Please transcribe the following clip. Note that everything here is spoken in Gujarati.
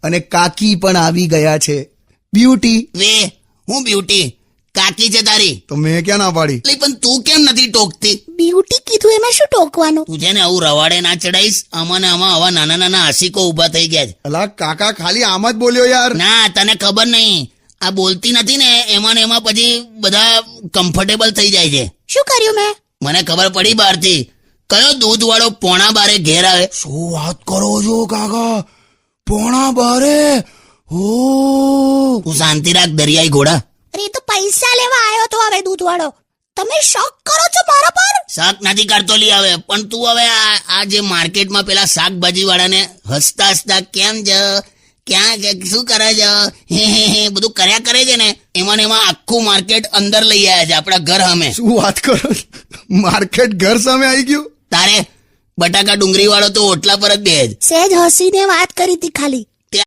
અને કાકી પણ આવી ગયા છે. બ્યુટી. વે હું બ્યુટી કાકી છે તારી? તો મેં ક્યાં ના પાડી? એટલે પણ તું કેમ નથી ટોકતી? બ્યુટી કીધું એમાં શું ટોકવાનું? તું છે ને આવું રવાડે ના ચડાઈશ. આમાં આવા નાના નાના આશિકો ઉભા થઈ ગયા છે. અલા કાકા ખાલી આમ જ બોલ્યો યાર. ના તને ખબર નહીં, આ બોલતી નથી ને એમાં ને એમાં પછી બધા કમ્ફર્ટેબલ થઈ જાય છે. શું કર્યું મેં? મને ખબર પડી બહારથી. કયો દૂધ વાળો પોણા બારે ઘેર આવે? શું વાત કરો છો કાકા? પોણા બારે? ઓ તું શાંતિ રાખ દરિયાઈ ઘોડા. અરે એ તો પૈસા લેવા આવ્યો તો હવે દૂધ વાળો. તમે શોક કરો છો મારા પર? શાક નથી કરતો લી હવે, પણ તું હવે આ જે માર્કેટમાં પેલા શાકભાજી વાળાને હસતા હસતા કેમ છે, ક્યાં છે, શું કરે છે, હે બધું કર્યા કરે છે ને, એમાં ને એમાં આખું માર્કેટ અંદર લઈ આવ્યા છે આપણા ઘર સામે. શું વાત કરો? માર્કેટ ઘર સામે આવી ગયું? તારે બટાકા ડુંગળી વાળો તો ઓટલા પર જ બેજ. સહેજ હસીને વાત કરી હતી ખાલી.